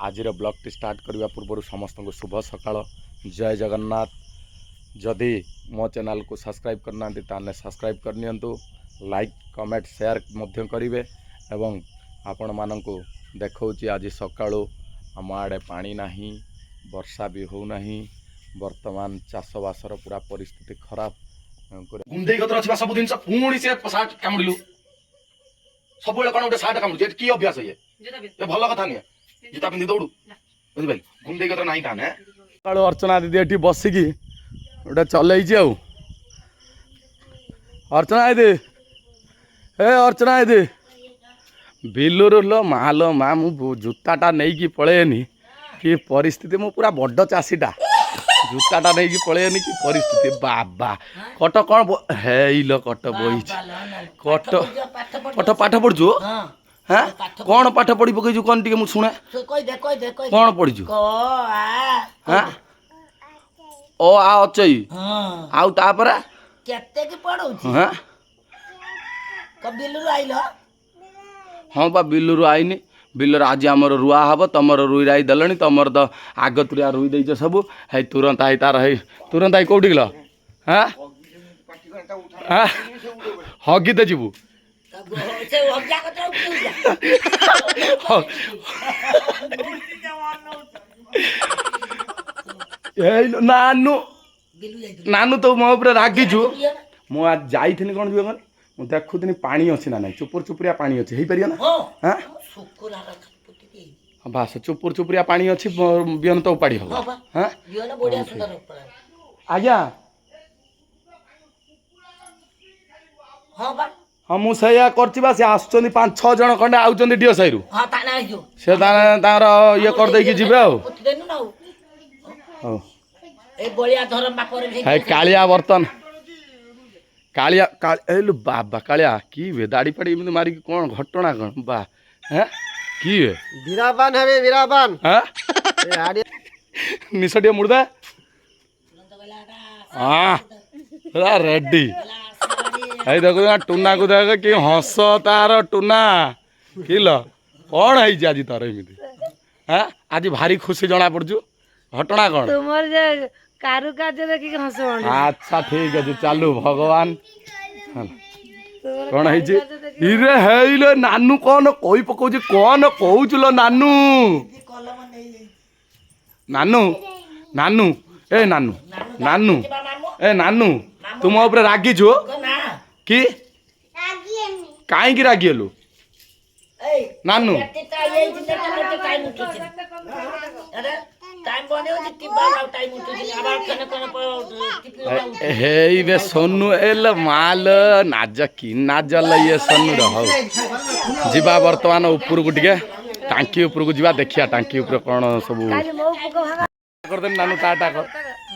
आज blog T start करने पूर्व समस्त को शुभ सकाळ। जय जगन्नाथ। जदि मो चैनल को सब्सक्राइब करना ताने सब्सक्राइब करनियंतु, लाइक कमेंट शेयर मध्य करिवे एवं आपण मानंकु देखौची आज सकाळू आम आड़े पानी नाही, वर्षा भी हो नाही। वर्तमान चाषबासर पूरा परिस्थिति खराब। गुंडे गतर अछि सब दिन पुणी से सार्ट कामुडिलु सब बेले कोन गोटे सार्ट कामुडि की अभ्यास ये भल कथा नहीं जूता पिंधि दौड़ू बुझिपाल गुंडे गतर नहीं ताने सकाळू अर्चना दीदी एठी बसिकी गोटे चलैछि आउ। अर्चना दीदी ए अर्चना दीदी बिलुरु लो माँ मु जूताटा नहीं कि पळेनी कि परिस्थिति मु पूरा बड़ चाषीटा जूताटा नहीं कि पळेनी कि परिस्थिति बाबा कट कौन हेलो कट बही कट कट पाठ पढ़ु हाँ कौन पाठ पढ़ी पकईचु कौन टी शुणे कौन पढ़ीचु हाँ ओ आ अचई आउ तापरा केते की पढौछि हाँ कबिलु आइलो हाँ बा बिलुरु आईनी बिलर आज आमर रुआ हम तुम रुई राई देलनी तुम तो आग तुरिया रुई देच सब है तुरंत आई तार है तुरंत आई कौटी गल हाँ हाँ हगी तो जीवु से हग्या कतरा उठिउ जा नानू बिलु जाई नानू तो मो ऊपर रागिछु मु आज जाइथिनी कोन जीव मु देखुथिनी पानी अछि ना नहीं चुपुर चुपुरिया पानी अछि हेई परिया ना हां सुकुरा पुटी के बास चुपुर चुपुरिया पानी अछि बियन तो उपाड़ी हो हां बियन बढ़िया सुंदर ऊपर आज्ञा हां बा हाँ मु सैया करछि बा से आसुचंदी 5-6 जण खंडे आउचंदी डियो साइरु हां ताना आइजो से तार ये कर देकी जिबे आ पुटी देनु ना हो ए बलिया धरम बापर भे है कालिया बर्तन कालिया एलु बाबा कालिया की वे दाढ़ी पड़ी इमति मारी कोन घटना कोन बा हैं की वे वीराबान है वीराबान हैं ए आड़ी निसटिया मुर्दा हां रेडी है देखो टुना को देख कि हंस तार टुना किल कौन है आज तार एमती हाँ आज भारी खुशी जना पड़ू घटना कौन तुमर जे कारुकार्य देखि हंस बन अच्छा ठीक है चालू भगवान कौन है इरे हेलो नानू कौन कोई पकोजी कौन कहूचलो नानू नानू नानू ए नानू नानू ए नानू तुम ऊपर रागी छु ना कि काई की रागी हेलु ए नानू ता ये जिते मते टाइम उठिछ अरे टाइम बने हो टिबा आउ टाइम उठिछ आबा कने कने टिपि हे बे सोनू एल माल नाज की नाज ये सोनू रहो जीवा वर्तमान ऊपर को टिके टांकी ऊपर को जीवा देखिया टांकी ऊपर कोन सब काली मौ पुको भागा कर दे नानू टाटा कर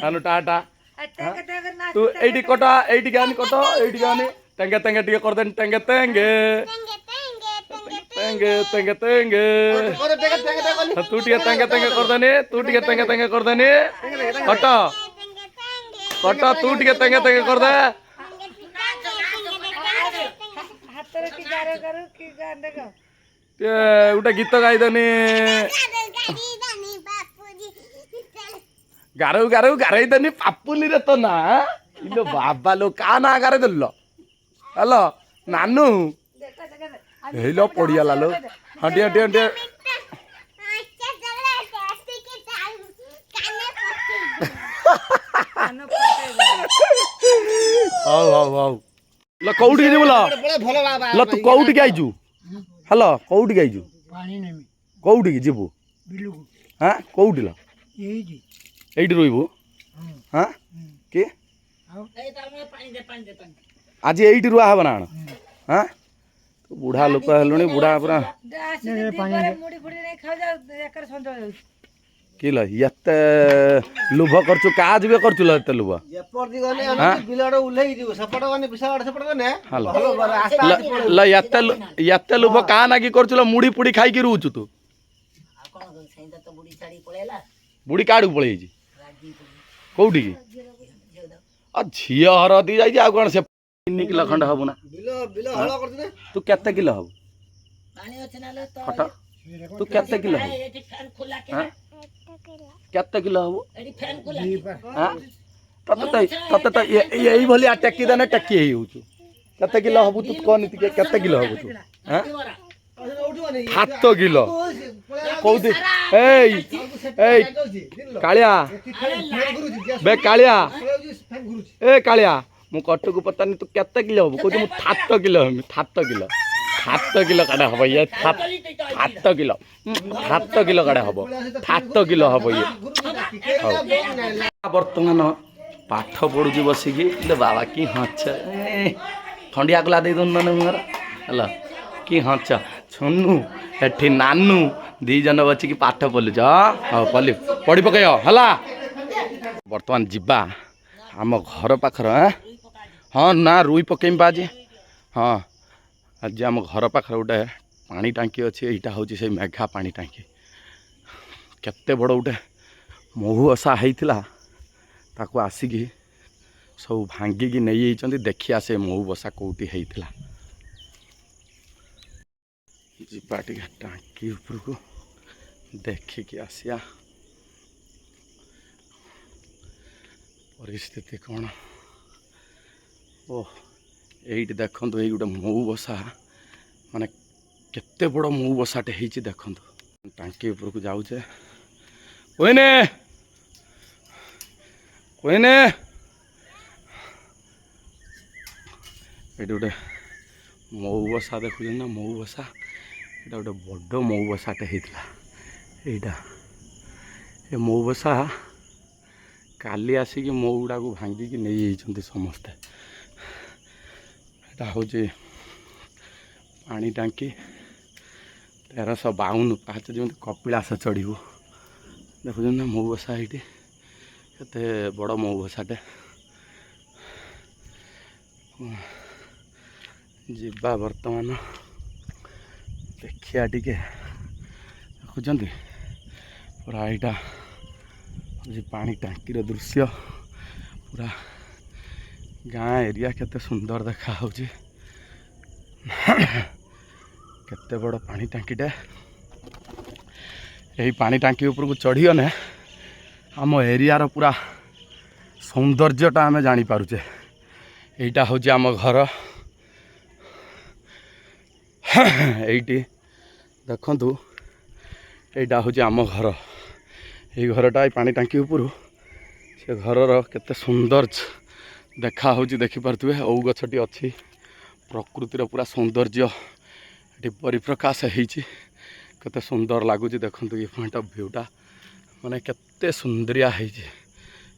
नानू टाटा तू एडी कटा एडी गानी कटो एडी गानी टेंगे टेंगे टिके कर दे टेंगे टेंगे टेंगे टेंगे टेंगे तू टिके टेंगे टेंगे कर देनी तू टिके टेंगे टेंगे कर देनी कटा कटा तू टिके टेंगे टेंगे कर दे हाथ रे की गारे करू की गांडे का उटा गीत गाई देनी गारऊ गारऊ गारई देनी पापुली रे तो ना इलो बाबा लो का ना गारे देलो हेलो नानू हेलो पड़िया लालो हंडी हंडी हंडी हाउ हाउ हाउ ल कौडी जे बोला भलो बाबा ल तू कौडी के आइजु हेलो कौडी के आइजु पानी नेमी कौडी के जीबू बिलु हां कौडी ल यही जी एडी रोइबू हां के ए ता में पानी दे आज एडी रुआ हबना हां तो बुढ़ा लोक हेलुनी बुढ़ा पूरा मुड़ी फुड़ी नहीं खा जा एकर संजो जाउ किल यते लुभ करचु काज बे करचु लते लुभ एपर दी गने हम बिलड उल्हेई दिउ सपट गने बिसाड सपट गने हेलो भलो रास्ता ल यते लुभ का नागी करचु मुड़ी पुड़ी खाई की रुचु तू आ कोन सेंदा तो बुढ़ी साड़ी पळेला बुढ़ी काडू पळेई जी कोउठी की आ झिया हर दी जाई आ कोन से 3 किलो खंड हबु ना बिलो हळ करछ ने तू केते किलो हबु पानी अछि ना ले तो खट तू केते किलो हबु ଖୋଲା हाँ? केते किलो हबो ଏଠି ଫ୍ୟାନ୍ ଖୋଲା हां तते तो यही भलिया टेकी देने टेकी ही होछु केते किलो हबो तू कोन के केते किलो हबो तू हां ବରା 7 किलो कोदि एई एई कालिया बे कालिया ए कालिया मु कट्टू को पता नहीं तू केते किलो हबो कोदि मु 7 किलो हम 7 किलो 7 किलो काडा हबो ये 7 किलो 7 किलो काडा हबो 7 किलो हबो ये वर्तमान पाठ पढ़ुची बसिकी बाबा कि हच थंडिया कला दे दून मोर हल कि हच छुनु एठी नानू दी जन बचिकी पाठ पढ़ुच हाँ पढ़ी पढ़ी पक हला बर्तमान जीवा आम घर पाखर हाँ ना रुई पकेमी आज हाँ आज आम घर पाखर गोटे पानी टांकी अच्छे यहाँ हूँ से मेघा पानी टांकी केते बड़ गोटे महू ओसा होता ताको आसिकी सब भांगिकी नहीं देखिया से महू बसा कौटी होता जीवा टे टांकी उपरको देखिकी आसिया परिस्थिति कौन ओ यही देखु ये गोटे मऊ बसा माने केते बड़ मऊ बसाटे होती देखु टांकी उपरको जाऊे कोईने कोईने ये गोटे मऊ बसा देखु ना मऊ बसा यहाँ गोटे बड़ मऊ बसाटे होता यहाँ ये मऊ बसा काली आसिकी मऊ गुड़ा को भांगिकी नहीं समस्ते यहाँ हूँ पानी टांकी 1352 पाँच जमी कपिलास चढ़ू देखुन ना मऊ बसा ये केते बड़ मऊ बसाटे जीवा वर्तमान देखिया टिके देखुं पूरा यहाँ पानी टांकीर दृश्य पूरा गाँ एरिया केते सुंदर देखा होची केते बड़ पानी टांकीटे यही पानी टांकी उपरको चढ़ीगने आम एरियार पूरा सौंदर्यटा आम जानीपारुचे यहाँ हूँ आम घर ये देखु यहाँ हूँ आम घर ये घरटा पानी टांकी उपरू से घरर केते सुंदर देखा होची देखिपारे औ गछटी अच्छी प्रकृतिर पूरा सौंदर्य ये परिप्रकाश होती केते सुंदर लगुच देखु ये पॉइंट ऑफ व्यूटा माने केते सुंदरिया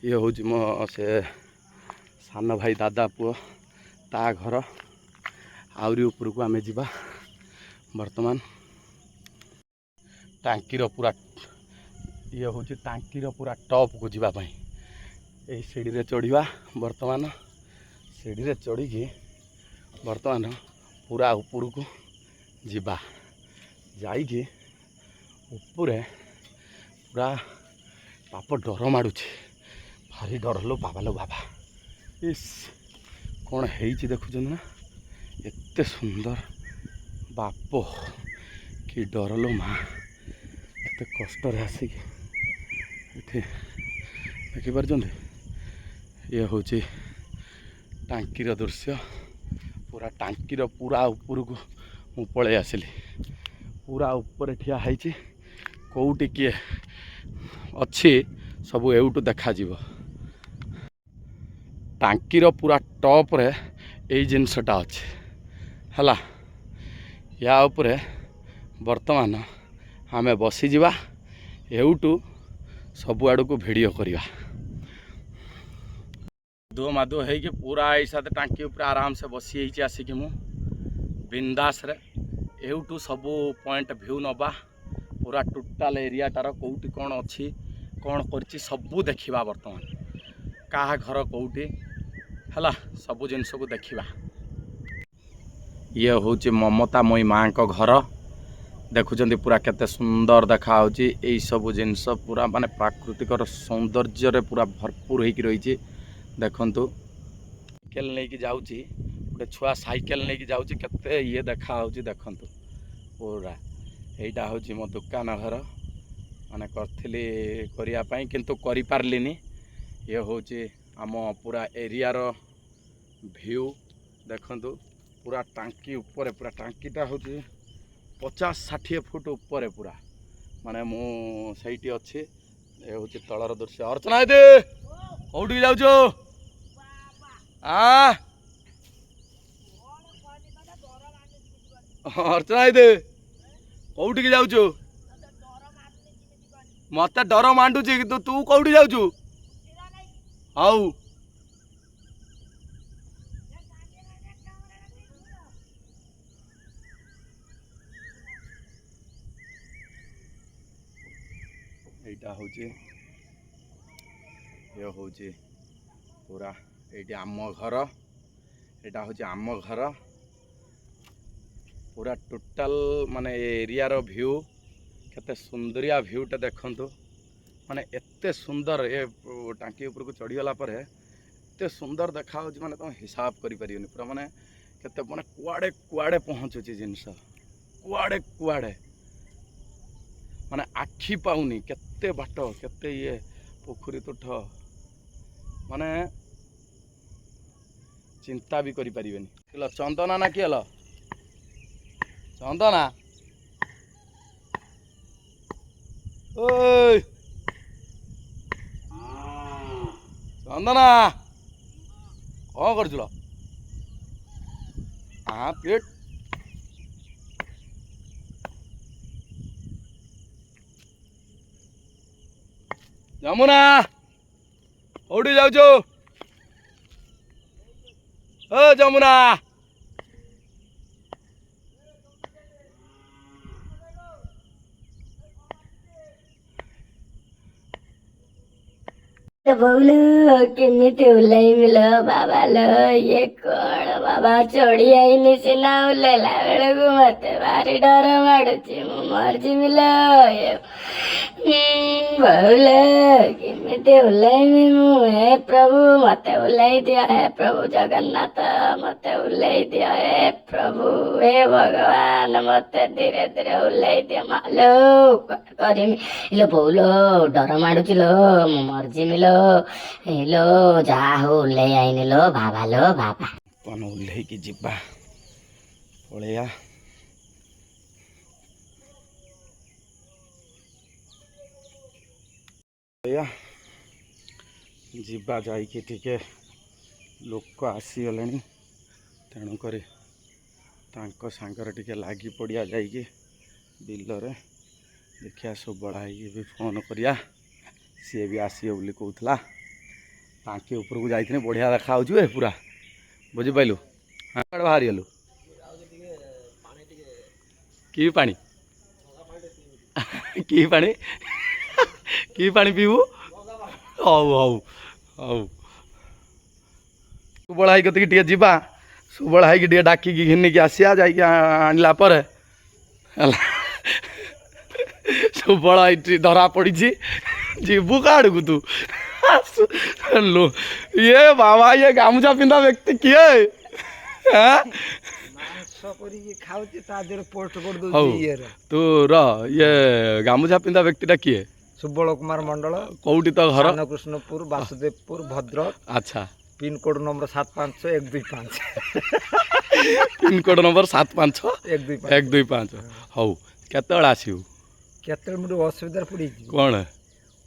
ये हूँ मो से सान भाई दादा पुओ ता घर आहरी उपरको आमे जीवा वर्तमान टांकीर पूरा ये हूँ टांकीर पूरा टॉप को जीवाई यही सीढ़ी रे चढ़ा वर्तमान सीढ़ी रे चढ़ी वर्तमान पूरा ऊपर को जीवा जाइए उपरे पूरा बाप डर माड़ुଛି भारी डर लो बाबा इस कौन है देखुं ना एते सुंदर बाप कि डर लो माँ एते कष्ट आसिकी देखिपार ये हूँ टांकीर दृश्य पूरा टांकीर पूरा ऊपर को मु पलि आसली पूरा ऊपर ठिया है कौटी किए अच्छी सब एवटू देखा टांकीर पूरा टॉप रे यही जिनसटा अच्छे है या उपरे वर्तमान आम बसीजा एवटू सब आड़ को भिडियो करवा माधुओ माधुओ है कि पूरा ऐसा टांकी उपर आराम से बसी आसिक मु बिंदास रे एवटू सब पॉइंट व्यू नवा पूरा टोटाल एरियाटार कौटी कौन अच्छी कौन कर सबू देखा वर्तमान क्या घर कौटी है सबू जिनस को देखा ये हूँ ममतामयी माँ को घर देखुं पूरा केते सुंदर देखा यही सब जिनस पूरा माने प्राकृतिक सौंदर्य पूरा भरपूर होकी रही देखु साइकेल नहीं कि जाऊँगी गोटे छुआ साइकेल नहीं कि जाऊँगी केते ये देखा देखु पूरा यहाँ हूँ मो दुकान घर ମାନେ କରିଥିଲି କରିବା ପାଇଁ କିନ୍ତୁ କରିପାରିଲିନି। ଇଏ ହେଉଛି ଆମ ପୁରା ଏରିଆର ଭ୍ୟୁ ଦେଖନ୍ତୁ। ପୁରା ଟାଙ୍କି ଉପରେ, ପୁରା ଟାଙ୍କିଟା ହେଉଛି 50-60 ଫୁଟ ଉପରେ ପୁରା। ମାନେ ମୁଁ ସେଇଠି ଅଛି। ଏ ହେଉଛି ତଳର ଦୃଶ୍ୟ। ଅର୍ଚ୍ଚନା ଦିଦି କୋଉଠିକି ଯାଉଛୁ? ଅର୍ଚ୍ଚନା ଦିଦି କୋଉଠିକି ଯାଉଛୁ? ମତେ ଡର ମାଣ୍ଡୁଛି କିନ୍ତୁ ତୁ କୋଉଠି ଯାଉଛୁ? ହଉ এইটা হচ্ছে ଇଏ ହେଉଛି ପୁରା ଏଇଠି ଆମ ଘର। ଏଇଟା ହେଉଛି ଆମ ଘର। ପୁରା ଟୋଟାଲ ମାନେ ଏରିଆର ଭ୍ୟୁ କେତେ ସୁନ୍ଦରିଆ ଭ୍ୟୁଟା ଦେଖନ୍ତୁ। ମାନେ ଏତେ ସୁନ୍ଦର ଏ ଟାଙ୍କି ଉପରକୁ ଚଢ଼ିଗଲା ପରେ ଏତେ ସୁନ୍ଦର ଦେଖାହେଉଛି ମାନେ ତୁମେ ହିସାବ କରିପାରିବନି। ପୁରା ମାନେ କେତେ ମାନେ କୁଆଡ଼େ କୁଆଡ଼େ ପହଞ୍ଚୁଛି ଜିନିଷ, କୁଆଡ଼େ କୁଆଡ଼େ ମାନେ ଆଖି ପାଉନି। କେତେ ବାଟ, କେତେ ଇଏ ପୋଖରୀ ତୁଠ ମାନେ ଚିନ୍ତା ବି କରିପାରିବେନି। କିଲ ଚନ୍ଦନା ନା କିଏ ହେଲ? ଚନ୍ଦନା ଓଇ ଚନ୍ଦନା କ'ଣ କରୁଥିଲ? ପ୍ଲେଟ୍ ଯମୁନା କୋଉଠି ଯାଉଛୁ? ଓ ଯମୁନା ବୋଉଲ କେମିତି ଓହ୍ଲେଇମିଲ ବାବା ଲୋ, ଇଏ କଣ ବାବା ଚଢି ଆଇନି ସିନା, ଓହ୍ଲେଇଲା ବେଳକୁ ମତେ ଭାରି ଡର ମାଡୁଛି, ମୁଁ ମରିଯିବି ଲୋ। ବୋଉଲ କେମିତି ଓହ୍ଲେଇମି ମୁଁ? ହେ ପ୍ରଭୁ ମତେ ଓହ୍ଲେଇ ଦିଅ, ହେ ପ୍ରଭୁ ଜଗନ୍ନାଥ ମତେ ଓହ୍ଲେଇ ଦିଅ, ହେ ପ୍ରଭୁ, ହେ ଭଗବାନ ମତେ ଧୀରେ ଧୀରେ ଓହ୍ଲେଇ ଦିଅ ମାଲୋ। କଣ କରିମି ଇଲୋ ବୋଉଲ, ଡର ମାଡୁଛି ଲୋ, ମୁଁ ମରିଯିବି ଲୋ। ହେଲୋ ଯାହା ହଉ ଓହ୍ଲେଇ ଆଇନି ଲୋ ବାବା ଲୋ ବାବା। କ'ଣ ଓହ୍ଲେଇକି ଯିବା, ପଳେଇବା। ଯିବା ଯାଇକି ଟିକେ ଲୋକ ଆସିଗଲେଣି, ତେଣୁକରି ତାଙ୍କ ସାଙ୍ଗରେ ଟିକେ ଲାଗି ପଡ଼ିଆ ଯାଇକି ବିଲରେ। ଦେଖିବା ସୁବଳ ହେଇକି ବି ଫୋନ୍ କରିବା, ସିଏ ବି ଆସିବ ବୋଲି କହୁଥିଲା। ଟାଙ୍କି ଉପରକୁ ଯାଇଥିଲି, ବଢ଼ିଆ ଦେଖାହେଉଛି ଏ ପୁରା, ବୁଝିପାରିଲୁ? କୁଆଡ଼େ ବାହାରିଗଲୁ? କି ପାଣି? କି ପାଣି? କି ପାଣି ପିଇବୁ? ହଉ ହଉ ହଉ, ସୁବଳ ଭାଇ କତିକି ଟିକେ ଯିବା। ସୁବଳ ଭାଇକି ଟିକେ ଡାକିକି ଘିନିକି ଆସିବା, ଯାଇକି ଆଣିଲା ପରେ ହେଲା। ସୁବଳ ଏଇଠି ଧରା ପଡ଼ିଛି, ଯିବୁ କାଆଡ଼କୁ ତୁ? ଇଏ ବାବା, ଇଏ ଗାମୁଛା ପିନ୍ଧା ବ୍ୟକ୍ତି କିଏ? ମାଂସ କରିକି ଖାଉଛି, ତା ଦେହରେ ପୋଷ୍ଟ ହଉ କରିଦଉଛି ଇଏରେ। ତୁ ର, ଇଏ ଗାମୁଛା ପିନ୍ଧା ବ୍ୟକ୍ତିଟା କିଏ? ସୁବଳ କୁମାର ମଣ୍ଡଳ, କୋଉଠି ତ ଘର? କୃଷ୍ଣପୁର, ବାସୁଦେବପୁର, ଭଦ୍ରକ। ଆଚ୍ଛା, ପିନକୋଡ୍ ନମ୍ବର 75125। Pincode number 75125। 75125। ହଉ, କେତେବେଳେ ଆସିବୁ? କେତେବେଳେ ମୁଁ ଟିକେ ଅସୁବିଧାରେ ପଡ଼ିଛି। କ'ଣ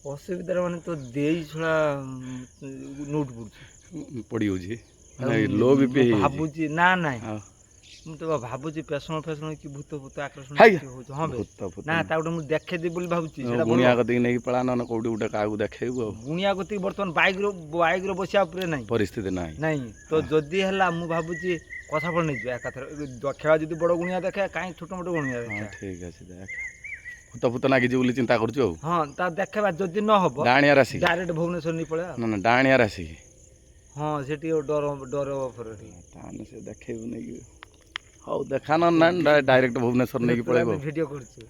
ଅସୁବିଧାରେ ମାନେ ତ ଦେଇ ଛଡ଼ା ନୋଟ୍ ପଡ଼ୁଛି, ପଡ଼ିଯାଉଛି? ମାନେ ଲୋ ବିପି ହେଇଯାଇଛି? ଭାବୁଛି ନା ନାଇଁ, ଆଉ ମୁଁ ତ ଭାବୁଛି ପେସଣ କି ଭୂତ ଆକର୍ଷଣ ହାଇ ହଉଛି। ହଁ ବେ, ଭୂତ ଫୂତ ନା ତା ଗୋଟେ ମୁଁ ଦେଖେଇଦେବି ବୋଲି ଭାବୁଛି। ସେଟା ଗୁଣିଆ କତିକି ନେଇକି ପଳା, ନହେଲେ କୋଉଠି ଗୋଟେ କାହାକୁ ଦେଖେଇବୁ। ଆଉ ଗୁଣିଆ କତିକି ବର୍ତ୍ତମାନ ବାଇକ୍ର ବସିବା ଉପରେ ନାହିଁ, ପରିସ୍ଥିତି ନାହିଁ। ନାଇଁ ତ ଯଦି ହେଲା ମୁଁ ଭାବୁଛି କଥା ପଡ଼ ନେଇଯିବ ଏକାଥରେ। ଦେଖେଇବା ଯଦି ବଡ଼ ଗୁଣିଆ ଦେଖେ, କାହିଁ ଛୋଟ ମୋଟ ଗୁଣିଆ ହଁ ଦେଖେ। ଠିକ୍ ଅଛି, ଦେଖ ଭୂତ ଫୂତ ନାଗିଛି ବୋଲି ଚିନ୍ତା କରୁଛୁ। ଆଉ ହଁ ତା ଦେଖେଇବା, ଯଦି ନ ହବ ଡାଣିଆ ରାଶି, ଡାଇରେକ୍ଟ ଭୁବନେଶ୍ୱର ନେଇ ପଳେଇବା। ନା ଡାଣିଆ ରାଶି। ହଁ ସେଠି ଡର ଉପରେ ତାହେଲେ ସେ ଦେଖେଇବୁ ନେଇକି। ହଉ ଦେଖା ନା ଡାଇରେକ୍ଟ ଭୁବନେଶ୍ୱର ନେଇକି ପଳେଇବ। ଭିଡ଼ିଓ କରୁଛୁ।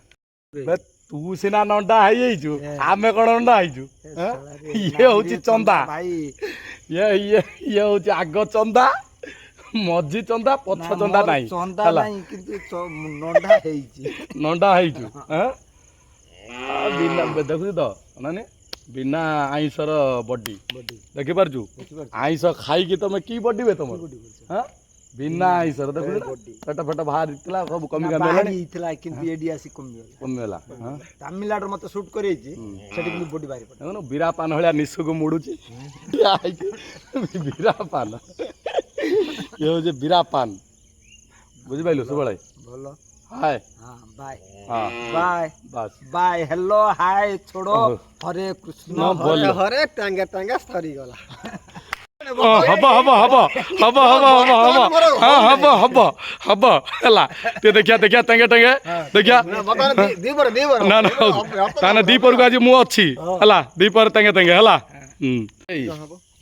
ତୁ ସିନା ନଣ୍ଡା ହେଇଯାଇଛୁ, ଆମେ କ'ଣ ନଣ୍ଡା ହେଇଛୁ? ଇଏ ହଉଛି ଚନ୍ଦା ଭାଇ, ଇଏ ହଉଛି ଆଗ ଚନ୍ଦା, ମଝି ଚନ୍ଦା, ପଛ ଚନ୍ଦା ନାହିଁ ଚନ୍ଦା ହେଲା। ନାହିଁ କିନ୍ତୁ ନଣ୍ଡା ହେଇଛି। ନଣ୍ଡା ହେଇଛୁ। ବିନା ଦେଖୁଛୁ ତ ମାନେ ବିନା ଆଇଁଷର ବଡି ଦେଖିପାରୁଛୁ ଆଇଁଷ ଖାଇକି ତମେ କି ବଡି ବେ ତମର ହଁ ବିନା ଆଇଁଷର ଦେଖୁଛୁ ନା? ପେଟ ଫେଟ ବାହାରିଥିଲା ସବୁ କମି କାମି ହେଲାଣି ଥିଲା କିନ୍ତୁ ଏଠି ଆସି କମିଗଲା। କମିଗଲା ହଁ ତାମିଲନାଡୁରେ ମତେ ସୁଟ୍ କରେଇଛି ସେଠି କିନ୍ତୁ ବଡି ବାହାରି ପଡେ। ଦେଖୁନୁ ବିରା ପାନ ଭଳିଆ ନିଶୁକୁ ମୁଡୁଛି ଠିଆ ହେଇକି ବିରା ପାନ ଇଏ ହଉଛି ବିରା ପାନ ବୁଝିପାରିଲୁ ସୁବଳ ଭଲ ହାଏ ହଁ ବାଏ ହଁ ବାଏ ବାସ୍ ବାଏ ହେଲୋ ହାय ଛୋଡୋ ଓହୋ। ହରେ କୃଷ୍ଣ ବୋଲ ହରେ ଟାଙ୍ଗା ଟାଙ୍ଗା ସରିଗଲା। ହବ ହବ ହବ ହବ ହବ ହବ ହବ ହଁ ହବ ହବ ହବ ହେଲା ଟିକେ ଦେଖିଆ ଦେଖିଆ ଟେଙ୍ଗେ ଟେଙ୍ଗେ ଦେଖିଆ ନା ନା ତାହେଲେ ଦିପରକୁ ଆଜି ମୁଁ ଅଛି ହେଲା ଦିପର ଟେଙ୍ଗେ ଟେଙ୍ଗେ ହେଲା ଏଇ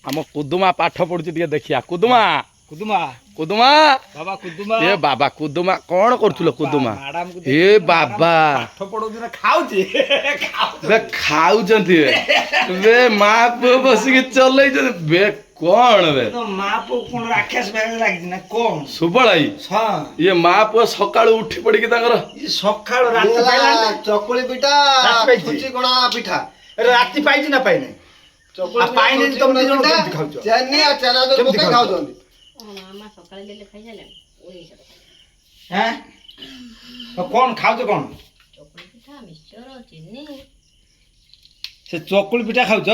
ଆମ କୁଦୁମା ପାଠ ପଢୁଛି ଟିକେ ଦେଖିଆ କୁଦୁମା କୁଦୁମା କୁଦୁମା ବାବା କୁଦୁମା ଏ ବାବା କୁଦୁମା କଣ କରୁଥିଲ କୁଦୁମା ଏ ବାବା ପାଠ ପଢଉଛି ନା ଖାଉଛି ବେ ଖାଉଛନ୍ତି ବେ ମା ପୁଅ ବସିକି ଚଲେଇଛନ୍ତି ବେ କଣ ବେ ମା ପୁଅ କଣ ରାକ୍ଷସ ବ୍ୟାଗ ଲାଗିଛି ନା କଣ ସୁବଳାଇ ଇଏ ମା ପୁଅ ସକାଳୁ ଉଠି ପଡିକି ତାଙ୍କର ସକାଳୁ ରାତି ପାଇଲାଣି ଚକୁଳି ପିଠା ରାତି ପାଇଛି। ସୁଜି କଣା ପିଠା ରାତି ପାଇଛି ନା ପାଇନି ଚକୁଳି ଆଉ ପାଇନି ସୁଜି ତମେ କଣା ଦି ଜଣ ପିଠା, କେମିତି ଖାଉଛ? ଚିନି ଆଉ ଚେନାଚୁର କେମିତି ପକେଇ ଖାଉଛ? ଖାଉଛନ୍ତି। ହେଁ ତ କଣ ଖାଉଛ କଣ ସେ ଚକୁଳି ପିଠା ଖାଉଛ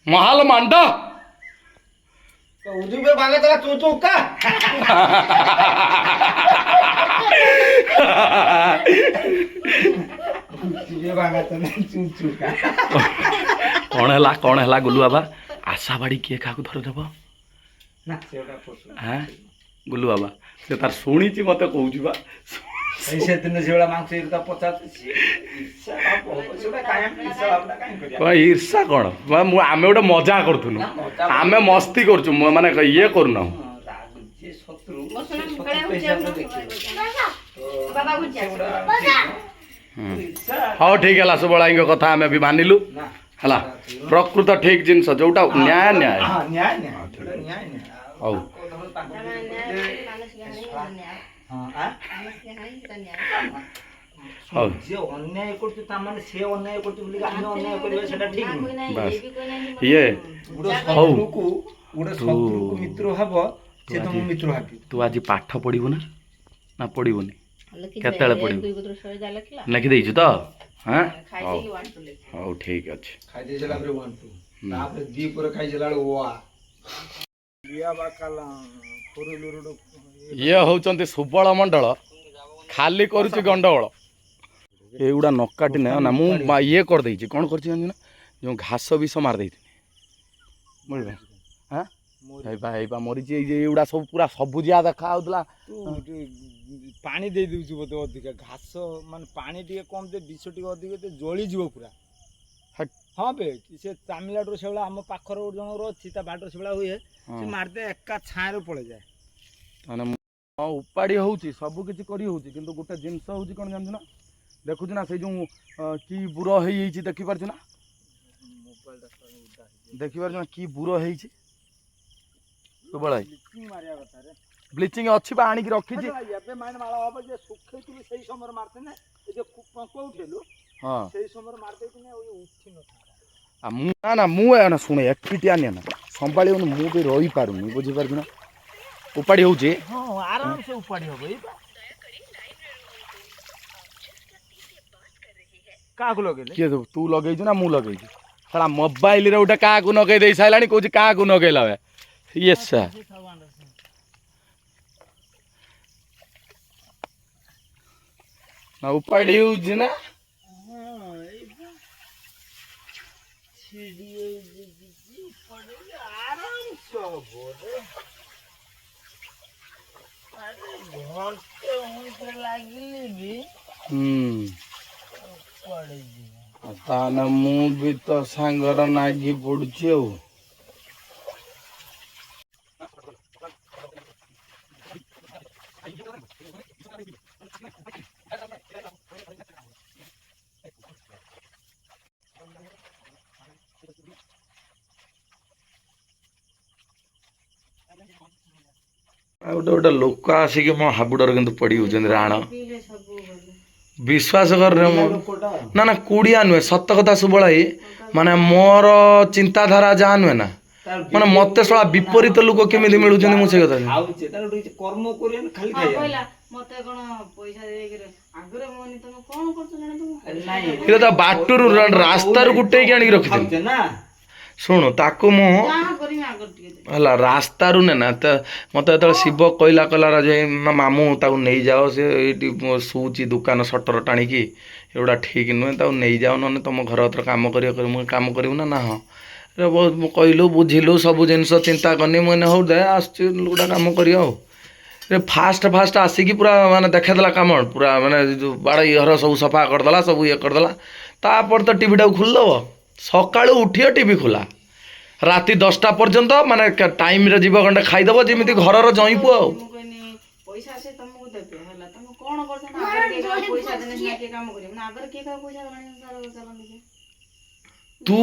ମହାଲ ମାଣ୍ଡ ଉଜୁବେ ବାଙ୍ଗା ତଲା ଚୁ ଚୁ କା ଉଜୁବେ ବାଙ୍ଗା ତଲା ଚୁ ଚୁ କା କଣ ହେଲା ଗୁଲୁ ବାବା ଆଶା ବାଡି କିଏ କାହାକୁ ଧରିଦେବ ନା ସେଟା ପଶୁ ହଁ ଗୁଲୁ ବାବା ସେ ତାର ଶୁଣିଛି ମତେ କହୁଛି ବା ସେଇ ସେଦିନ ସେଗୁଡା ମାଂସ ଇଟା ପଚାରୁଛି ଇର୍ଷା ଭାବ ସେଗୁଡା କାଇଁ ଇର୍ଷା ଭାବଟା କାଇଁ କରିବା କଣ ଇର୍ଷା କଣ ଆମେ ଗୋଟେ ମଜା କରୁଥିଲୁ ଆମେ ମସ୍ତି କରୁଛୁ ମାନେ ଇଏ କରୁନାହୁଁ ରାଗୁଛି ଶତ୍ରୁ ହିସାବରେ ଦେଖିବ ହଉ ଠିକ ହେଲା ସୁବଳାଇଙ୍କ କଥା ଆମେ ବି ମାନିଲୁ ନା ହେଲା ପ୍ରକୃତ ଠିକ ଜିନିଷ ଯୋଉଟା ନ୍ୟାୟ ନ୍ୟାୟ ହଁ ନ୍ୟାୟ ନ୍ୟାୟ ସେଟା ନ୍ୟାୟ ନ୍ୟାୟ ହଉ ହଉ ଯିଏ ଅନ୍ୟାୟ କରୁଛି ତାମାନେ ସେ ଅନ୍ୟାୟ କରୁଛି ବୋଲି ଆମେ ଅନ୍ୟାୟ କରିବା ସେଟା ଠିକ ନୁହେଁ ବାସ୍ ଇଏ ଗୋଟେ ହଉ ଶତ୍ରୁକୁ ମିତ୍ର ହବ ସେ ତମ ମିତ୍ର ଭାବିବ ତୁ ଆଜି ପାଠ ପଢିବୁ ନା ପଢିବୁନି କେତେବେଳେ ପଢିବୁ ଲେଖିଦେଇଛୁ ତ ହଁ ହଉ ହଉ ଠିକ ଅଛି ଖାଇଦେଇସାରିଲା ପରେ 1 2 ତାପରେ ଦି ପରେ ଖାଇସାରିଲା ବେଳେ ୱା ଲିଆ ବାକାଲା ଫୁରୁଲୁରୁଡୁ ଇଏ ହଉଛନ୍ତି ସୁବଳ ମଣ୍ଡଳ ଖାଲି କରୁଛି ଗଣ୍ଡଗୋଳ ଏଇଗୁଡ଼ା ନ କାଟିନେ ନା ମୁଁ ଇଏ କରିଦେଇଛି କ'ଣ କରିଛି ଜାଣିଛୁ ନା ଯେଉଁ ଘାସ ବିଷ ମାରି ଦେଇଥିଲି ବୁଝିଲ ହଁ ଏଇବା ମରିଛି ଏଇ ଯେ ଏଇଗୁଡ଼ା ସବୁ ପୁରା ସବୁଜିଆ ଦେଖା ହଉଥିଲା ପାଣି ଦେଇ ଦଉଛୁ ବୋଧେ ଅଧିକା ଘାସ ମାନେ ପାଣି ଟିକେ କମ ଦେ ବିଷ ଟିକେ ଅଧିକ ଦେ ଜଳିଯିବ ପୁରା ହଁ ବେ ସେ ତାମିଲନାଡୁର ସେଭଳିଆ ଆମ ପାଖରେ ଗୋଟେ ଜଣଙ୍କର ଅଛି ତା ବାଟରେ ସେଭଳିଆ ହୁଏ ସେ ମାରିଦେ ଏକା ଛାଁରେ ପଳେଇଯାଏ ତାହେଲେ ହଁ ଉପାଡ଼ି ହେଉଛି ସବୁ କିଛି କରି ହେଉଛି କିନ୍ତୁ ଗୋଟେ ଜିନିଷ ହେଉଛି କ'ଣ ଜାଣିଛୁ ନା ଦେଖୁଛୁ ନା ସେଇ ଯେଉଁ କି ବୁର ହେଇଯାଇଛି ଦେଖିପାରୁଛୁ ନା ଦେଖିପାରୁଛୁ ନା କି ବୁର ହେଇଛି ସୁବଳ ମାରିବା କଥା ରେ ବ୍ଲିଚିଂ ଅଛି ବା ଆଣିକି ରଖିଛି ଏବେ ମାଇନ ମାଳ ହବ ଯେ ଶୁଖେଇଥିଲୁ ସେଇ ସମୟରେ ମାରିଥିଲେ ଏ ଯୋଉ ପଙ୍କ ଉଠେଇଲୁ ହଁ ସେଇ ସମୟରେ ମାରିଦେଇଥିଲେ ଆଉ ଉଠି ନଥାନ୍ତା ମୁଁ ନା ମୁଁ ନା ଶୁଣେ ଏକିଟିଆ ନିଏ ନା ସମ୍ଭାଳିବନି ମୁଁ ବି ରହିପାରୁନି ବୁଝିପାରୁଛୁ ନା ଉପାଡ଼ି ହେଉଛି ହଁ ଆରାମସେ ଉପାଡ଼ି ହବ ଏଇ କାହାକୁ ଲଗେଇଲେ କିଏ ତୁ ଲଗେଇଛୁ ନା ମୁଁ ଲଗେଇଛି ସେଟା ମୋବାଇଲରେ ଗୋଟେ କାହାକୁ ନଗେଇ ଦେଇ ସାରିଲାଣି କହୁଛି କାହାକୁ ନଗେଇଲା ବେ ଇଏ ସା ନା ଉପାଡ଼ି ହେଉଛି ନା ତାହେଲେ ମୁଁ ବି ତ ସାଙ୍ଗର ନାଗି ପଡୁଛି ଆଉ ଗୋଟେ ଗୋଟେ ଲୋକ ଆସିକି ମୋ ହାବୁଡ଼ରେ କିନ୍ତୁ ପଡ଼ି ଯାଉଛନ୍ତି ରାଣ ବିଶ୍ୱାସ କରରେ ମୁଁ ନା ନା କୁଡ଼ିଆ ନୁହେଁ ସତ କଥା ସୁବଳ ଭାଇ ମାନେ ମୋର ଚିନ୍ତାଧାରା ଯାହା ନୁହେଁ ନା ମାନେ ମତେ ଶଳା ବିପରୀତ ଲୋକ କେମିତି ମିଳୁଛନ୍ତି ମୁଁ ସେ କଥା ଖାଉଛି ତାର ଗୋଟେ କର୍ମ କରିବ ଖାଲି ଖାଇବା ମତେ କଣ ପଇସା ଦେଇକିରି ଆଗରେ ମନି ତମେ କଣ କରୁଛ ଜାଣ ତମେ ନାଇଁ କିନ୍ତୁ ତା ବାଟରୁ ରାସ୍ତାରୁ ଗୁଟେଇକି ଆଣିକି ରଖିଥିଲି ଖାଉଛେ ନା ଶୁଣୁ ତାକୁ ମୁଁ ଯାହା କରିମି ଆଗରେ ଟିକେ ଦେ। ହେଲା ରାସ୍ତାରୁ ନେ ନା ମତେ ଯେତେବେଳେ ଶିବ କହିଲା ଯେ ମାମୁଁ ତାକୁ ନେଇଯାଅ ସେ ଏଇଠି ଶୋଉଛି ଦୋକାନ ସଟର ଟାଣିକି ଏଗୁଡ଼ା ଠିକ୍ ନୁହେଁ ତାକୁ ନେଇଯାଅ ନହେଲେ ତମ ଘର ଭିତରେ କାମ କରିବ ମୁଁ କାମ କରିବୁ ନା ହଁ କହିଲୁ ବୁଝିଲୁ ସବୁ ଜିନିଷ ଚିନ୍ତା କନି ମୁଁ ହଉ ଦେ ଆସୁଛି ଗୋଟେ କାମ କରିବ ଆଉ ଫାଷ୍ଟ ଆସିକି ପୁରା ମାନେ ଦେଖେଇଦେଲା କାମ ପୁରା ମାନେ ଯେଉଁ ବାଡ଼ ଘର ସବୁ ସଫା କରିଦେଲା ସବୁ ଇଏ କରିଦେଲା ତାପରେ ତ ଟିଭିଟାକୁ ଖୋଲିଦେବ ସକାଳୁ ଉଠିବ ଟିଭି ଖୋଲା ରାତି 10ଟା ପର୍ଯ୍ୟନ୍ତ ମାନେ ଟାଇମ୍ରେ ଯିବ ଗଣ୍ଡେ ଖାଇଦେବ ଯେମିତି ଘରର ଜଇଁ ପୁଅ ଆଉ ମୁଁ କହିନି ପଇସା ସେ ତମକୁ ଦେବେ ହେଲା ତମେ କଣ କରୁଛ ନା ଆଗରେ କିଏ କାହାକୁ ପଇସା ଦେଲେ ସିନା କିଏ କାମ କରିବ ନା ଆଗରେ କିଏ କାହାକୁ ପଇସା ଦେଲାଣି ଚାଲନ୍ତି ତୁ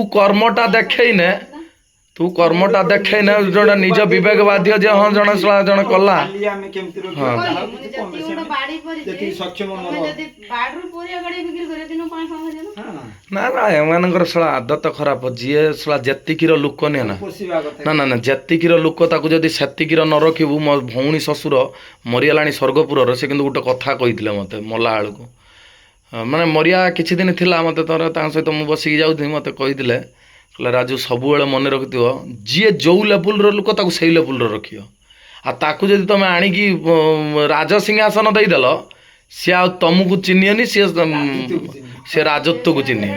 କର୍ମଟା ଦେଖେଇନେ ଯୋଉଟା ନିଜ ବିବେକ ବାଧ୍ୟ ଯେ ହଁ ଜଣେ ଜଣେ କଲା ଖାଲି ଆମେ କେମିତି ରଖିବା ହଁ। କାହାକୁ କିଛି କମ ବେଶୀ ଆମେ ବାଡି ପରିଛି ଯେତିକି ସକ୍ଷମ ତମେ ମୋର ଯଦି ବାଡିରୁ ପରିବା ଗାଡି ବିକ୍ରି କରିବ ଦିନ 500 ହଜାର ହଁ ନା ଏମାନଙ୍କର ଶଳା ଆଦତ ଖରାପ ଯିଏ ଶଳା ଯେତିକିର ଲୋକ ନିଏ ନା ପୋଷିବା କଥା ନା ଯେତିକିର ଲୋକ ତାକୁ ଯଦି ସେତିକିର ନ ରଖିବୁ ମୋ ଭଉଣୀ ଶ୍ୱଶୁର ମରିଗଲାଣି ସ୍ୱର୍ଗପୁରର ସେ କିନ୍ତୁ ଗୋଟେ କଥା କହିଥିଲେ ମୋତେ ମଲା ବେଳକୁ ମାନେ ମରିଆ କିଛି ଦିନ ଥିଲା ମୋତେ ଥରେ ତାଙ୍କ ସହିତ ମୁଁ ବସିକି ଯାଉଥିଲି ମୋତେ କହିଥିଲେ କହିଲେ ରାଜୁ ସବୁବେଳେ ମନେ ରଖିଥିବ ଯିଏ ଯେଉଁ ଲେବୁଲ୍ର ଲୋକ ତାକୁ ସେଇ ଲେବୁଲ୍ର ରଖିବ ଆଉ ତାକୁ ଯଦି ତୁମେ ଆଣିକି ରାଜସିଂହାସନ ଦେଇଦେଲ ସିଏ ଆଉ ତମକୁ ଚିହ୍ନିବନି ସିଏ ରାଜତ୍ୱକୁ ଚିହ୍ନିବ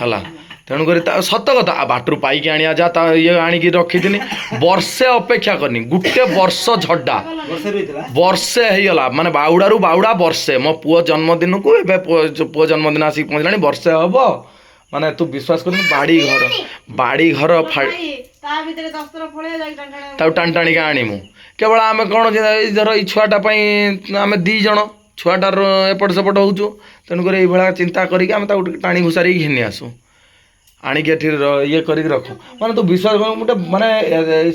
ହେଲା ତେଣୁକରି ତା ସତ କଥା ଆଉ ବାଟରୁ ପାଇକି ଆଣିବା ଯା ତା ଇଏ ଆଣିକି ରଖିଥିନି ବର୍ଷେ ଅପେକ୍ଷା କରିନି ଗୋଟେ ବର୍ଷ ଝଡ଼ା ବର୍ଷେ ରହିଥିଲା ବର୍ଷେ ହେଇଗଲା ମାନେ ବାହୁଡ଼ାରୁ ବାହୁଡ଼ା ବର୍ଷେ ମୋ ପୁଅ ଜନ୍ମଦିନକୁ ଏବେ ପୁଅ ଜନ୍ମଦିନ ଆସିକି ପହଞ୍ଚିଲାଣି ବର୍ଷେ ହବ ମାନେ ତୁ ବିଶ୍ୱାସ କରିବୁ ବାଡ଼ି ଘର ତା ଭିତରେ 10 ଥର ପଳେଇ ଯାଇ ତାକୁ ଟାଣି ଟାଣିକି ଆଣିମୁ କେବଳ ଆମେ କ'ଣ ଧର ଏଇ ଛୁଆଟା ପାଇଁ ଆମେ 2 ଜଣ ଛୁଆଟାର ଏପଟ ସେପଟ ହେଉଛୁ ତେଣୁକରି ଏଇଭଳିଆ ଚିନ୍ତା କରିକି ଆମେ ତାକୁ ଟିକେ ଟାଣି ଘୁସାରିକି ଘିନି ଆସୁ ଆଣିକି ଏଠି ଇଏ କରିକି ରଖୁ ମାନେ ତୁ ବିଶ୍ୱାସ କରିବୁ ଗୋଟେ ମାନେ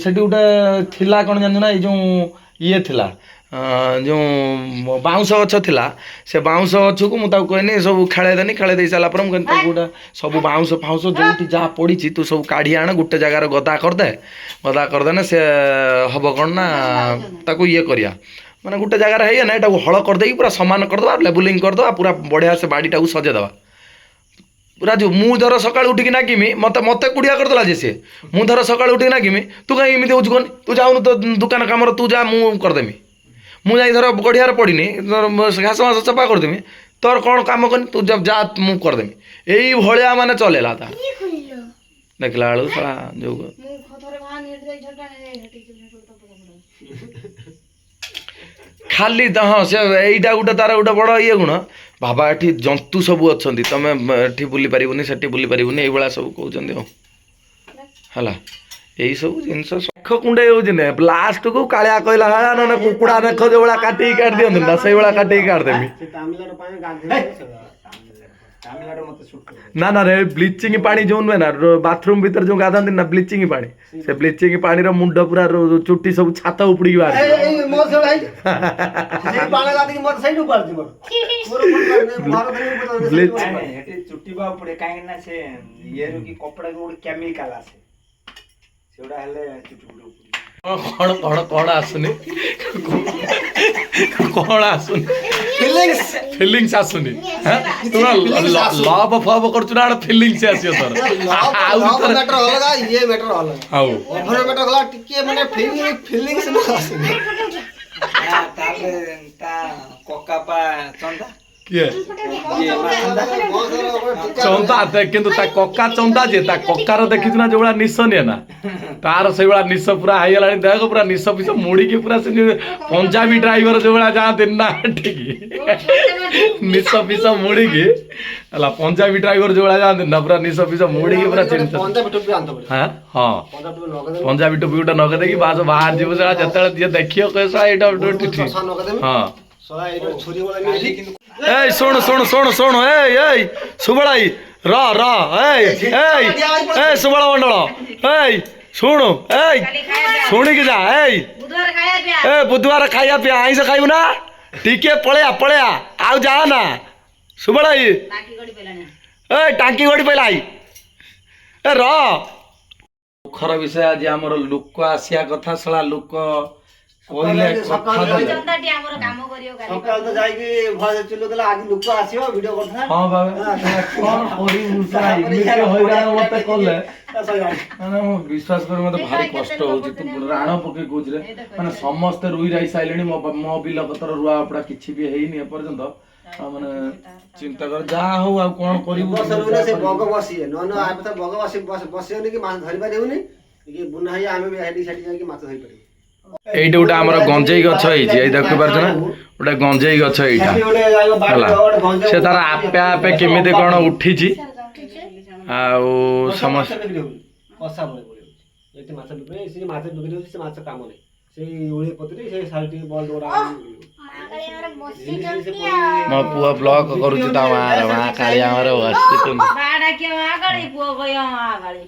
ସେଠି ଗୋଟେ ଥିଲା କ'ଣ ଜାଣିଛୁ ନା ଏଇ ଯେଉଁ ଇଏ ଥିଲା ଯେଉଁ ବାଉଁଶ ଗଛ ଥିଲା ସେ ବାଉଁଶ ଗଛକୁ ମୁଁ ତାକୁ କହିନି ସବୁ ଖେଳେଇ ଦେଇ ସାରିଲା ପରେ ମୁଁ କହିନି ତାକୁ ଗୋଟେ ସବୁ ବାଉଁଶ ଫାଉଁଶ ଯେଉଁଠି ଯାହା ପଡ଼ିଛି ତୁ ସବୁ କାଢ଼ି ଆଣ ଗୋଟେ ଜାଗାରେ ଗଦା କରିଦେନେ ସେ ହେବ କ'ଣ ନା ତାକୁ ଇଏ କରିବା ମାନେ ଗୋଟେ ଜାଗାରେ ହେଇଗଲା ଏଟାକୁ ହଳ କରିଦେଇକି ପୁରା ସମାନ କରିଦେବା ଲେବୁଲିଂ କରିଦେବା ପୁରା ବଢ଼ିଆ ସେ ବାଡ଼ିଟାକୁ ସଜେଇଦେବା ରାଜୁ ମୁଁ ଧର ସକାଳୁ ଉଠିକି ନାଗିମି ମତେ କୁଡ଼ିଆ କରିଦେଲା ଯେ ସିଏ ମୁଁ ଧର ସକାଳୁ ଉଠିକି ନାଗିମି ତୁ କାହିଁ ଏମିତି ହେଉଛୁ କହନି ତୁ ଯାଉନୁ ତ ଦୋକାନ କାମରେ ତୁ ଯା ମୁଁ କରିଦେମି ମୁଁ ଯାଇ ଧର ଗଡ଼ିଆରେ ପଡ଼ିନି ଘାସ ମାସ ଚପା କରିଦେମି ତୋର କ'ଣ କାମ କନି ତୁ ଯା ମୁଁ କରିଦେମି ଏଇଭଳିଆ ମାନେ ଚଲେଇଲା ତା ଦେଖିଲା ବେଳକୁ ଶଳା ଯୋଉ ଖାଲି ହଁ ସେ ଏଇଟା ଗୋଟେ ତାର ଗୋଟେ ବଡ଼ ଇଏ ଗୁଣ ବାବା ଏଠି ଜନ୍ତୁ ସବୁ ଅଛନ୍ତି ତମେ ଏଠି ବୁଲି ପାରିବୁନି ସେଠି ବୁଲି ପାରିବୁନି ଏଇଭଳିଆ ସବୁ କହୁଛନ୍ତି ଆଉ ହେଲା ଏଇ ସବୁ ଜିନିଷ ଶଙ୍ଖ କୁଣ୍ଡେଇ ହେଉଛି ନା ଲାଷ୍ଟକୁ କାଳିଆ କହିଲା ହେଲା ନହେଲେ କୁକୁଡ଼ା ଦେଖ ଯୋଉଭଳିଆ କାଟିକି କାଟି ଦିଅନ୍ତି ନା ସେଇଭଳିଆ କାଟିକି କାଟିଦେବି ନା ରେ ବ୍ଲିଚିଂ ପାଣି ଯୋଉ ନୁହେଁ ନା ବାଥରୁମ୍ ଭିତରେ ଯୋଉ ଗାଧାନ୍ତି ନା ବ୍ଲିଚିଂ ପାଣି ସେ ବ୍ଲିଚିଂ ପାଣିର ମୁଣ୍ଡ ପୁରା ଚୁଟି ସବୁ ଛାତ ଉପୁଡ଼ିକି ବାହାରେ ଚୁଟିବା ପଡେ କାହିଁକି ନା ସେ ଇଏରୁ କି କପଡାକୁ ଗୋଟେ କେମିକାଲ ଆସେ ସେଗୁଡା ହେଲେ ଚୁଟି ଫୁଟି କ'ଣ ଆସୁନି କ'ଣ ଆସୁନି ଫିଲିଙ୍ଗସ୍ ଆସୁନି ଲଭ୍ ଫଭ୍ କରୁଛୁ ନା ଫିଲିଙ୍ଗସ୍ ଆସିବ ତୋର ତାହେଲେ ତା କକା ପା ଚନ୍ଦା କିଏ ଚନ୍ଦା କିନ୍ତୁ ତା କକା ଚନ୍ଦା ଯେ ତା କକାର ଦେଖିଛୁ ନା ଯୋଉଭଳିଆ ନିଶ ନିଏ ନା ତାର ସେଇଭଳିଆ ନିଶ ପୁରା ହେଇଗଲାଣି ଦେହ ପୁରା ନିଶ ପିସ ମୁଡ଼ିକି ପୁରା ସେ ପଞ୍ଜାବୀ ଡ୍ରାଇଭର ଯୋଉଭଳିଆ ଯାଆନ୍ତି ନା ଠିକି ନିଶ ପିସ ମୁଡ଼ିକି ହେଲା ପଞ୍ଜାବୀ ଡ୍ରାଇଭର ଯୋଉଭଳିଆ ଯାଆନ୍ତି ନା ପୁରା ନିଶ ପିସ ମୁଡ଼ିକି ପୁରା ଚିନ୍ତା ହଁ ପଞ୍ଜାବୀ ଟୋପି ଗୋଟେ ନଗେଇ ଦେଇକି ବାହାର ଯିବ ସେଟା ଯେତେବେଳେ ଯିଏ ଦେଖିବ କହିବ ଏଇଟା ହଁ এই শোনো শোনো শোনো শোনো এই সুবড়াই র এই সুবড়া মন্ডল এই শুণু এই শুଣିକି ଯା এই ए बुधवार खाइया पिया आइंस खाइबु ना टिके पळेया आउ जा ना सुबळाई टाकी गडी पेलाने ए टांकी गडी पहिला आई ए र दुखर विषय आज आमर लोक आसिया कथा सला लोक କହିଲେ କଥା ଦେଲେ। ଚନ୍ଦାଟି ଆମର କାମ କରିବ କାଲି ସକାଳ ତ ଯାଇକି ଭଏସ ଚିଲୁଥିଲା ଆଜି ଲୋକ ଆସିବ ଭିଡିଓ କରିଥିଲା ହଁ ବାବା କଣ କରିବୁ ସାରା ଏମିତି ହଇରାଣ ମତେ କଲେ ମାନେ ମୁଁ ବିଶ୍ୱାସ କରି ମତେ ଭାରି କଷ୍ଟ ହଉଛି ତୁ ରାଣ ପକେଇ କହୁଛୁ ରେ ମାନେ ସମସ୍ତେ ରୁଇ ରାଇ ସାଇଲେଣି ମୋ ବିଲ କତର ରୁଆ ଆପଡା କିଛି ବି ହେଇନି ଏପର୍ଯ୍ୟନ୍ତ ମାନେ ଚିନ୍ତା କର ଯାହା ହଉ ଆଉ କଣ କରିବୁ ସେ ବଗ ବସିବେ ନହେଲେ ଆମେ ତ ବଗ ବସିବନି କି ମାଛ ଧରି ପାରିବୁନି ଟିକେ ବୁନା ହେଇ ଆମେ ବି ସେଠି ଯାଇକି ମାଛ ଧରି ପାରିବୁ। এইটা গোটা আমার গঞ্জেই গছ হয়েছে এই দেখি পারছ না গোটা গঞ্জেই গছ এইটা ହେଲା ସେ ତାର ଆପେ ଆପେ କେମିତି କଣ ଉଠିଛି ଆଉ ସମସ୍ତ କଷା ବଳେ ବଳେ ଏଠି ମାଛ ବିକ୍ରି ସେ ମାଛ ବିକ୍ରି ହଉଛି ସେ ମାଛ କାମ ନାହିଁ ସେଇ ଓଳି ପତ୍ରୀ ସେ ଶାଲଟି ବଲ ଦୌଡ଼ା ମୋ ପୁଅ ବ୍ଲଗ କରୁଛି ତା ମା କାଳି ଆମର ବସିଛନ୍ତି ବାଡା କିଏ ମା କାଳି ପୁଅ କହିବ ମା କାଳି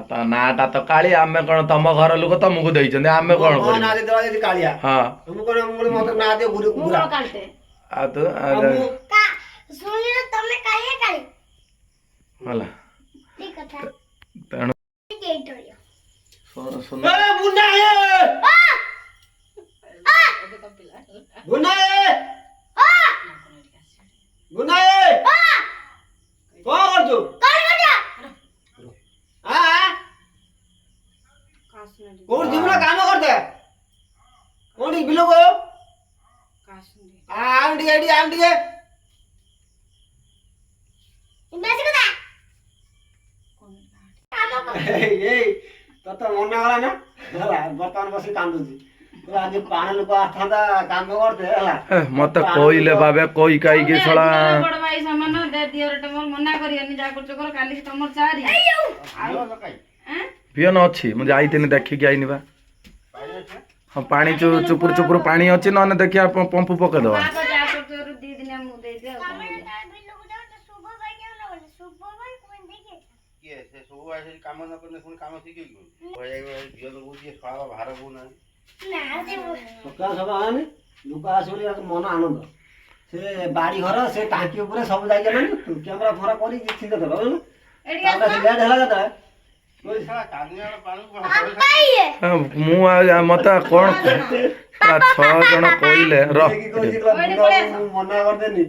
ତା ନାଁଟା ତ କାଳି ଆମେ କଣ ତମ ଘର ଲୋକ ତମକୁ ଦେଇଛନ୍ତି ଆମେ କଣ କରିବୁ ନା ଦେବା ଯଦି କାଳିଆ ହଁ ମୁଁ କଣ ମତେ ନା ଦିଅ ଗୁରୁ ଗୁରା କାଳିଟେ ଆଉ ତୁ ଶୁଣିଲ ତମେ କାଳିଆ କାଳି ହେଲା ଠିକ କଥା ତେଣୁ କେଇ ଟଳିଅ ଶୁଣ ଏ ବୁନା ଏ ବୁନା ଏ ବୁନା ଏ କଣ କରୁଛୁ କୋଉଠି ଯିବୁ ନା କାମ କରିତେ କୋଉଠି ବିଲକୁ ଆମ୍ ଟିକେ ଏଠି ଆମ୍ ଟିକେ ଏଇ ତତେ ମନା କଲା ନା ହେଲା ବର୍ତ୍ତମାନ ବସି କାନ୍ଦୁଛି ଆଜି ପାଣି ଲୋକ ଆସିଥାନ୍ତା କାମ କରିତେ ହେଲା ମତେ କହିଲେ ବାବେ କହି କାଇକି ଶଳା ବଡ ଭାଇ ସମାନ ଦିଅରଟେ ମୋର ମନା କରିବନି ଯାହା କରୁଛ କର କାଲି ତମର ଚାରି ପିଅନ ଅଛି ମୁଁ ଯାଇଥିଲି ଦେଖିକି ଆଇନି ବା ହଁ ପାଣି ଚୁପୁରୁ ଚୁପୁରୁ ପାଣି ଅଛି ନହେଲେ ଦେଖିଆ ପମ୍ପ ପକେଇଦବା ଯାହା କରୁଛ ଦି ଦିନ ମୁଁ ଦେଇଦିଅ ଆଉ କଣ କରିବା। ସକାଳ ସକାଳ ହେଲାନି ଲୋକ ଆସିବ ବୋଲି ମନ ଆନନ୍ଦ ସେ ବାଡି ଘର ସେ ଟାଙ୍କି ଉପରେ ସବୁ ଯାଇକି ମାନେ କ୍ୟାମେରା ଫରା କରି ଠିକ କଥା ବୁଝିଲୁ ତାପରେ ଲେଟ୍ ହେଲା ଯେତେବେଳେ ମୁଁ ମତେ କଣ 6 ଜଣ କହିଲେ ର ମନା କରିଦେନି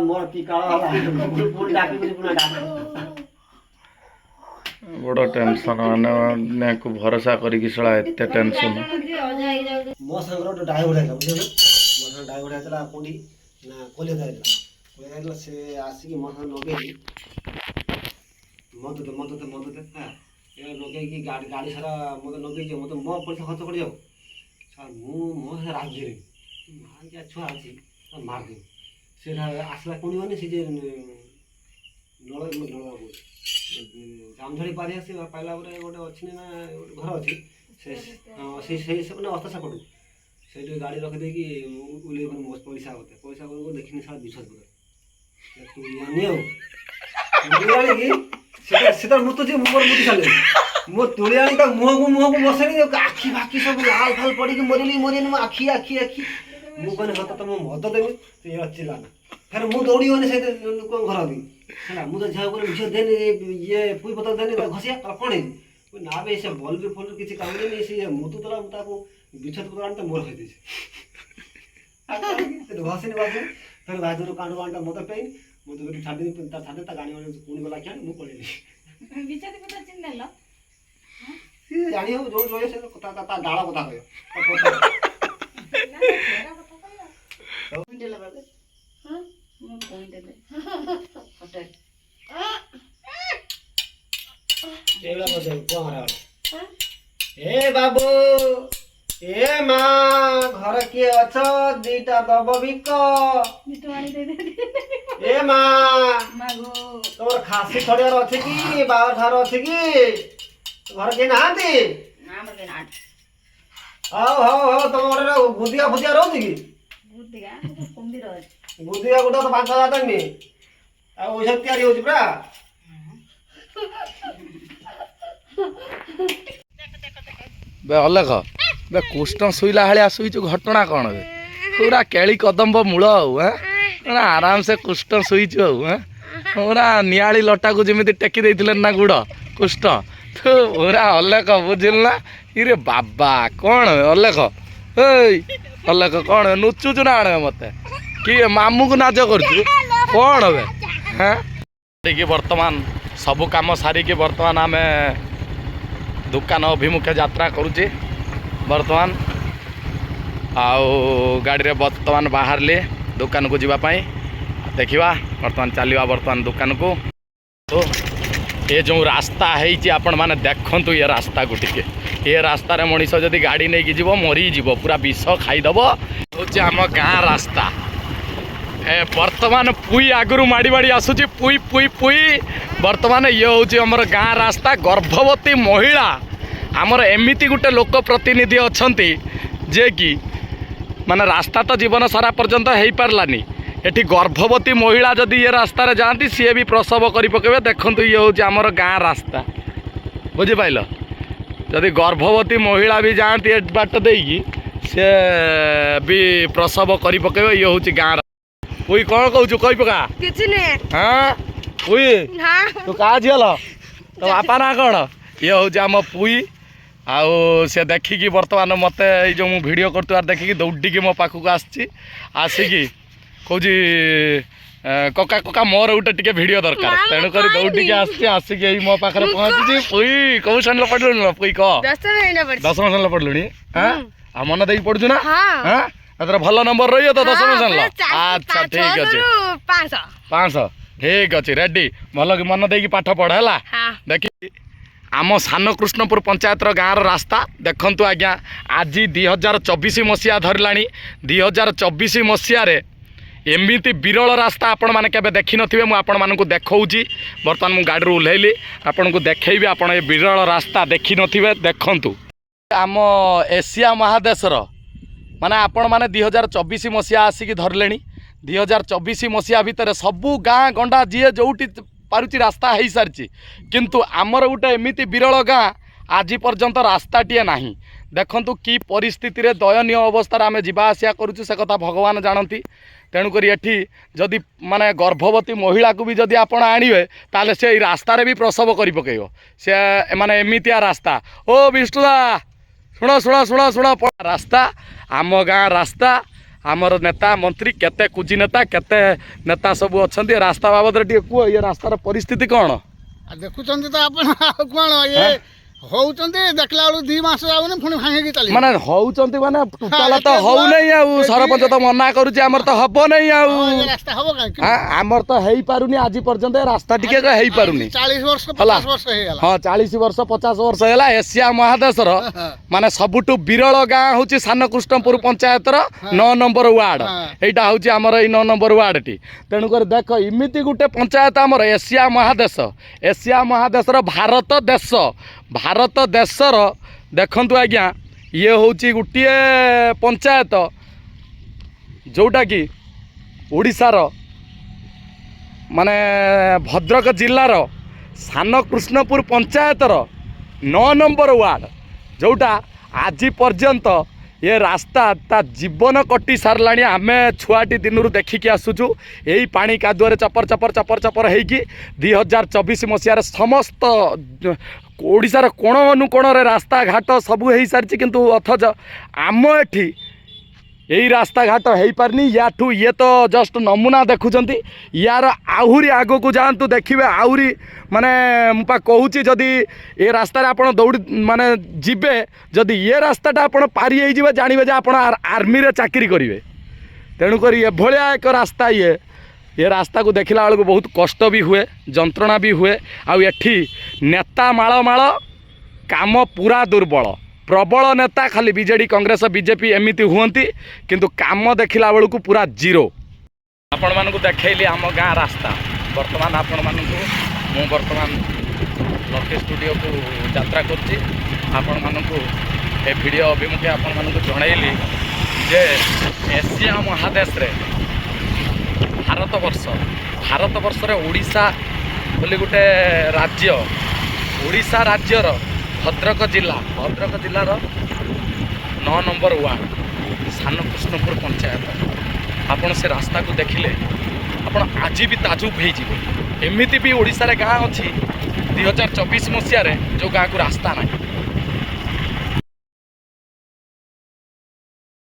ମୋର କି କାଳ ହେଲା ପୁଣି ଡାକିବି ପୁଣି ଡାକ ବଡ ଟେନସନ ମାନେ ଭରସା କରିକି ଶଳା ଏତେ ଟେନସନ ମୋ ସାଙ୍ଗର ଗୋଟେ ଡ୍ରାଇଭର ହେଇଥିଲା ବୁଝିଲୁ ମୋ ସାଙ୍ଗର ଡ୍ରାଇଭର ହେଇଥିଲା କୋଉଠି ନା କଲିକତା ହେଇଥିଲା ସେ ଆସିକି ମୋ ସାଙ୍ଗେ ଲଗେଇକି ମତେ ହଁ ଏ ଲଗେଇକି ଗାଡ଼ି ସାରା ମୋତେ ଲଗେଇଛି ମୋତେ ମୋ ପଇସା ଖର୍ଚ୍ଚ କରିଯାଉ ସାର୍ ମୁଁ ମୋ ସାଙ୍ଗେ ରାଜିରେ ମାରିକି ଛୁଆ ଅଛି ମାରିଦେବି ସେ ଆସିଲା ପୁଣିବନି ସେ ଯେ ଜାମଝାଡ଼ି ପାରି ଆସି ପାଇଲା ପରେ ଗୋଟେ ଅଛି ନା ଗୋଟେ ଘର ଅଛି ସେଇ ମାନେ ଅସ୍ତ ସେପଟୁ ସେଇଠି ଗାଡ଼ି ରଖିଦେଇକି ଓହ୍ଲେଇ ପଇସା କରିବୁ ଦେଖିନି ସାରା ବିଶ୍ୱାସ କରେ ତୁ ଜାନି ଆଉ ଆଣିକି ସେ ତ ମୁତୁଛି ମୁଁ ମୁତି ସାରିଲି ମୋ ତୁଳି ଆଣି ତା ମୁହଁକୁ ବସେନି ଆଖି ଫାଖି ସବୁ ଲାଲ ଫାଲ ପଡ଼ିକି ମରିଲି ମୋ ଆଖି ମୁଁ କହିଲି ସତ ତ ମୁଁ ମଦ ଦେବି ସେ ଚିଲା ନା ଫେର ମୁଁ ଦୌଡ଼ିବନି ସେ ଲୋକଙ୍କ ଘର ବି ହେଲା ମୁଁ ତ ଝିଅ କରି ଝିଅ ଦେନି ଇଏ ପୁଇ ପତ୍ର ଦେନି ଘଷିଆ ତାର କ'ଣ ହେଇଛି ନା ବେ ସେ ବଲ୍ବ ଫଲ୍ବ କିଛି କାମ ଦେନି ସେ ମୁତୁଥିଲା ମୁଁ ତାକୁ ବିଛତ ପତ୍ର ଆଣି ତ ମୋର ଖାଇଦେଇଛି ଘଷିନି ଫେର ଭାଇଦରୁ କାଣ୍ଡୁ ଆଣିଟା ମଦ ପେଇ ମୁଁ ତ ଛାଡ଼ିଦେବି ତା ଛାଡ଼ି ତା ଗାଡ଼ି ପୁଣି ଗଲା କିଆଣି ମୁଁ ପଳେଇଲି ସିଏ ଜାଣି ହବ ଯୋଉ ରହିବ ସେ କଥା ତା ଡାଳ କଥା କହିବ ଏ ବାବୁ ଏ ମା ଘର କିଏ ଅଛ ଦିଟା ଦବ ଭିକ ଏ ମା ତମର ଖାସି ଛଡିବାର ଅଛି କି ବାହାର ଠାର ଅଛି କି ଘରେ କେହି ନାହାନ୍ତି ହଉ ତମ ଘରେ ଗୁଦିଆ ଫୁଦିଆ ରହୁଛି କି ଗୁଦିଆ ଗୋଟେ ତ 5,000 ଟଙ୍କା ନିଏ ଆଉ ଔଷଧ ତିଆରି ହଉଛି ପୁରା ବେ ଅଲେଖ ବେ କୁଷ୍ଣ ଶୋଇଲା ଭଳିଆ ଶୋଇଛୁ, ଘଟଣା କ'ଣ ବେ? ପୁରା କେଳି କଦମ୍ବ ମୂଳ ଆଉ ଆରାମସେ କୁଷ୍ଣ ଶୋଇଛୁ ଆଉ ପୁରା ନିଆଳି ଲଟାକୁ ଯେମିତି ଟେକି ଦେଇଥିଲେ ନା ଗୁଡ଼ କୁଷ୍ଣ, ତୁ ପୁରା ଅଲେଖ, ବୁଝିଲୁ ନା? ଇରେ ବାବା କ'ଣ ଅଲେଖ, ଏଇ ଅଲେଖ କ'ଣ ନୁଚୁଛୁ ନା ଆଣେ ମତେ? କିଏ ମାମୁଁକୁ ନାଜ କରୁଛୁ କ'ଣ ବେ? ସାରିକି ବର୍ତ୍ତମାନ ସବୁ କାମ ସାରିକି ବର୍ତ୍ତମାନ ଆମେ ଦୋକାନ ଅଭିମୁଖେ ଯାତ୍ରା କରୁଛି। ବର୍ତ୍ତମାନ ଆଉ ଗାଡ଼ିରେ ବର୍ତ୍ତମାନ ବାହାରିଲି ଦୋକାନକୁ ଯିବା ପାଇଁ। ଦେଖିବା ବର୍ତ୍ତମାନ ଚାଲିବା ବର୍ତ୍ତମାନ ଦୋକାନକୁ। ଏ ଯେଉଁ ରାସ୍ତା ହେଇଛି ଆପଣମାନେ ଦେଖନ୍ତୁ, ଏ ରାସ୍ତାକୁ ଟିକେ, ଏ ରାସ୍ତାରେ ମଣିଷ ଯଦି ଗାଡ଼ି ନେଇକି ଯିବ ମରିଯିବ, ପୁରା ବିଷ ଖାଇଦେବ। ହେଉଛି ଆମ ଗାଁ ରାସ୍ତା। ବର୍ତ୍ତମାନ ପୁଇ ଆଗରୁ ମାଡ଼ି ମାଡ଼ି ଆସୁଛି, ପୁଇ ପୁଇ ପୁଇ। ବର୍ତ୍ତମାନ ଇଏ ହେଉଛି ଆମର ଗାଁ ରାସ୍ତା। ଗର୍ଭବତୀ ମହିଳା, ଆମର ଏମିତି ଗୋଟେ ଲୋକ ପ୍ରତିନିଧି ଅଛନ୍ତି ଯେ କି ମାନେ ରାସ୍ତା ତ ଜୀବନ ସାରା ପର୍ଯ୍ୟନ୍ତ ହେଇପାରିଲାନି, ଏଠି ଗର୍ଭବତୀ ମହିଳା ଯଦି ଏ ରାସ୍ତାରେ ଯାଆନ୍ତି ସିଏ ବି ପ୍ରସବ କରି ପକାଇବେ। ଦେଖନ୍ତୁ ଇଏ ହେଉଛି ଆମର ଗାଁ ରାସ୍ତା, ବୁଝିପାରିଲ? ଯଦି ଗର୍ଭବତୀ ମହିଳା ବି ଯାଆନ୍ତି ଏ ବାଟ ଦେଇକି ସିଏ ବି ପ୍ରସବ କରି ପକାଇବେ। ଇଏ ହେଉଛି ଗାଁ ରାସ୍ତା। ପୁଇ କ'ଣ କହୁଛୁ କହି ପକା? କିଛି ନୁହେଁ। ହଁ ପୁଇ, ତୁ କାହା ଝିଅ ଲୋ? ତୋ ବାପା ନା କ'ଣ? ଇଏ ହେଉଛି ଆମ ପୁଇ। ଆଉ ସେ ଦେଖିକି ବର୍ତ୍ତମାନ ମୋତେ ଏଇ ଯେଉଁ ମୁଁ ଭିଡ଼ିଓ କରୁଥିବାର ଦେଖିକି ଦୌଡ଼ିକି ମୋ ପାଖକୁ ଆସିଛି। ଆସିକି କହୁଛି କକା କକା ମୋର ଗୋଟେ ଟିକେ ଭିଡ଼ିଓ ଦରକାର, ତେଣୁକରି ଦୌଡ଼ିକି ଆସିଛି। ଆସିକି ଏଇ ମୋ ପାଖରେ ପହଞ୍ଚିଛି। ପୁଇ କୋଉ ଶ୍ରେଣୀରେ ପଢ଼ିଲୁଣି ଲୋ? ପୁଇ କହ। 10ମ ଶ୍ରେଣୀରେ ପଢ଼ିଲୁଣି? ଆଉ ମନ ଦେଇକି ପଢ଼ୁଛୁ ନା? ଏଥର ଭଲ ନମ୍ବର ରହିବ ତ 10ମ ଶ୍ରେଣୀର? ଆଚ୍ଛା ଠିକ୍ ଅଛି, 500 ଠିକ୍ ଅଛି, ରେଡ଼ି। ଭଲ କି ମନ ଦେଇକି ପାଠ ପଢ଼ ହେଲା। ଦେଖି ଆମ ସାନକୃଷ୍ଣପୁର ପଞ୍ଚାୟତର ଗାଁର ରାସ୍ତା ଦେଖନ୍ତୁ ଆଜ୍ଞା। ଆଜି 2024 ମସିହା ଧରିଲାଣି। 2024 ମସିହାରେ ଏମିତି ବିରଳ ରାସ୍ତା ଆପଣମାନେ କେବେ ଦେଖିନଥିବେ। ମୁଁ ଆପଣମାନଙ୍କୁ ଦେଖାଉଛି। ବର୍ତ୍ତମାନ ମୁଁ ଗାଡ଼ିରୁ ଓହ୍ଲେଇଲି, ଆପଣଙ୍କୁ ଦେଖେଇବି। ଆପଣ ଏ ବିରଳ ରାସ୍ତା ଦେଖିନଥିବେ, ଦେଖନ୍ତୁ। ଆମ ଏସିଆ ମହାଦେଶର ମାନେ ଆପଣମାନେ 2024 ମସିହା ଆସିକି ଧରିଲେଣି। 2024 ମସିହା ଭିତରେ ସବୁ ଗାଁ ଗଣ୍ଡା ଯିଏ ଯେଉଁଠି ପାରୁଛି ରାସ୍ତା ହେଇସାରିଛି, କିନ୍ତୁ ଆମର ଗୋଟେ ଏମିତି ବିରଳ ଗାଁ ଆଜି ପର୍ଯ୍ୟନ୍ତ ରାସ୍ତାଟିଏ ନାହିଁ। ଦେଖନ୍ତୁ କି ପରିସ୍ଥିତିରେ ଦୟନୀୟ ଅବସ୍ଥାରେ ଆମେ ଯିବା ଆସିବା କରୁଛୁ, ସେ କଥା ଭଗବାନ ଜାଣନ୍ତି। ତେଣୁକରି ଏଠି ଯଦି ମାନେ ଗର୍ଭବତୀ ମହିଳାକୁ ବି ଯଦି ଆପଣ ଆଣିବେ ତାହେଲେ ସେ ଏଇ ରାସ୍ତାରେ ବି ପ୍ରସବ କରି ପକାଇବ। ସେ ମାନେ ଏମିତିଆ ରାସ୍ତା। ଓ ବିଷ୍ଣୁଦା ଶୁଣ ଶୁଣ ଶୁଣ ଶୁଣ, ରାସ୍ତା ଆମ ଗାଁ ରାସ୍ତା। ଆମର ନେତା ମନ୍ତ୍ରୀ କେତେ କୁଜି ନେତା, କେତେ ନେତା ସବୁ ଅଛନ୍ତି। ରାସ୍ତା ବାବଦରେ ଟିକେ କୁହ, ଏ ରାସ୍ତାର ପରିସ୍ଥିତି କ'ଣ? ଦେଖୁଛନ୍ତି ତ ଆପଣ, ଆଉ କ'ଣ ଇଏ ହଉଛନ୍ତି, ଦେଖିଲା ବେଳକୁ 2 ମାସ ଯାଉନି ପୁଣି ଭାଙ୍ଗିକି ଚାଲି ମାନେ ହଉଛନ୍ତି ମାନେ ଟୋଟାଲ ତ ହଉନାହିଁ। ଆଉ ସରପଞ୍ଚ ତ ମନା କରୁଛି ଆମର ତ ହବ ନାହିଁ। ଆଉ ରାସ୍ତା ହବ କାହିଁକି? ଆମର ତ ହେଇପାରୁନି ଆଜି ପର୍ଯ୍ୟନ୍ତ, ରାସ୍ତା ଟିକେ ହେଇପାରୁନି। 40 ବର୍ଷ 50 ବର୍ଷ ହେଇଗଲା। ହଁ 40 ବର୍ଷ 50 ବର୍ଷ ହେଲା। ଏସିଆ ମହାଦେଶର ମାନେ ସବୁଠୁ ବିରଳ ଗାଁ ହଉଛି ସାନକୃଷ୍ଣପୁର ପଞ୍ଚାୟତର 9 ନମ୍ବର ୱାର୍ଡ। ଏଇଟା ହଉଛି ଆମର ଏଇ 9 ନମ୍ବର ୱାର୍ଡଟି। ତେଣୁକରି ଦେଖ ଏମିତି ଗୋଟେ ପଞ୍ଚାୟତ ଆମର ଏସିଆ ମହାଦେଶ, ଏସିଆ ମହାଦେଶର ଭାରତ ଦେଶର ଦେଖନ୍ତୁ ଆଜ୍ଞା, ଇଏ ହେଉଛି ଗୋଟିଏ ପଞ୍ଚାୟତ ଯେଉଁଟାକି ଓଡ଼ିଶାର ମାନେ ଭଦ୍ରକ ଜିଲ୍ଲାର ସାନକୃଷ୍ଣପୁର ପଞ୍ଚାୟତର 9 ନମ୍ବର ୱାର୍ଡ, ଯେଉଁଟା ଆଜି ପର୍ଯ୍ୟନ୍ତ ଏ ରାସ୍ତା ତା ଜୀବନ କଟି ସାରିଲାଣି। ଆମେ ଛୁଆଟି ଦିନରୁ ଦେଖିକି ଆସୁଛୁ ଏଇ ପାଣି କାଦୁଅରେ ଚପର ଚପର ହେଇକି 2024 ମସିହାରେ ସମସ୍ତ ଓଡ଼ିଶାର କୋଣ ଅନୁକୋଣରେ ରାସ୍ତାଘାଟ ସବୁ ହେଇସାରିଛି, କିନ୍ତୁ ଅଥଚ ଆମ ଏଠି ଏଇ ରାସ୍ତାଘାଟ ହେଇପାରିନି। ୟାଠୁ ଇଏ ତ ଜଷ୍ଟ ନମୁନା ଦେଖୁଛନ୍ତି, ୟାର ଆହୁରି ଆଗକୁ ଯାଆନ୍ତୁ ଦେଖିବେ ଆହୁରି ମାନେ ମୁଁ ପା କହୁଛି, ଯଦି ଏ ରାସ୍ତାରେ ଆପଣ ଦୌଡ଼ି ମାନେ ଯିବେ, ଯଦି ଏ ରାସ୍ତାଟା ଆପଣ ପାରି ହେଇଯିବେ ଜାଣିବେ ଯେ ଆପଣ ଆର୍ମିରେ ଚାକିରି କରିବେ। ତେଣୁକରି ଏଭଳିଆ ଏକ ରାସ୍ତା ଏ ରାସ୍ତାକୁ ଦେଖିଲା ବେଳକୁ ବହୁତ କଷ୍ଟ ବି ହୁଏ, ଯନ୍ତ୍ରଣା ବି ହୁଏ। ଆଉ ଏଠି ନେତା ମାଳ କାମ ପୁରା ଦୁର୍ବଳ। ପ୍ରବଳ ନେତା ଖାଲି ବିଜେଡ଼ି କଂଗ୍ରେସ ବିଜେପି ଏମିତି ହୁଅନ୍ତି, କିନ୍ତୁ କାମ ଦେଖିଲା ବେଳକୁ ପୁରା ଜିରୋ। ଆପଣମାନଙ୍କୁ ଦେଖେଇଲି ଆମ ଗାଁ ରାସ୍ତା। ବର୍ତ୍ତମାନ ଆପଣମାନଙ୍କୁ ମୁଁ ଲକି ଷ୍ଟୁଡ଼ିଓକୁ ଯାତ୍ରା କରୁଛି। ଆପଣମାନଙ୍କୁ ଏ ଭିଡ଼ିଓ ଅଭିମୁଖେ ଆପଣମାନଙ୍କୁ ଜଣାଇଲି ଯେ ଏସିଆ ମହାଦେଶରେ ଭାରତବର୍ଷରେ ଓଡ଼ିଶା ବୋଲି ଗୋଟେ ରାଜ୍ୟ, ଓଡ଼ିଶା ରାଜ୍ୟର ଭଦ୍ରକ ଜିଲ୍ଲାର 9 ନମ୍ବର ୱାର୍ଡ଼ ସାନକୃଷ୍ଣପୁର ପଞ୍ଚାୟତ। ଆପଣ ସେ ରାସ୍ତାକୁ ଦେଖିଲେ ଆପଣ ଆଜି ବି ତାଜୁବ ହେଇଯିବେ। ଏମିତି ବି ଓଡ଼ିଶାରେ ଗାଁ ଅଛି 2024 ମସିହାରେ ଯେଉଁ ଗାଁକୁ ରାସ୍ତା ନାହିଁ।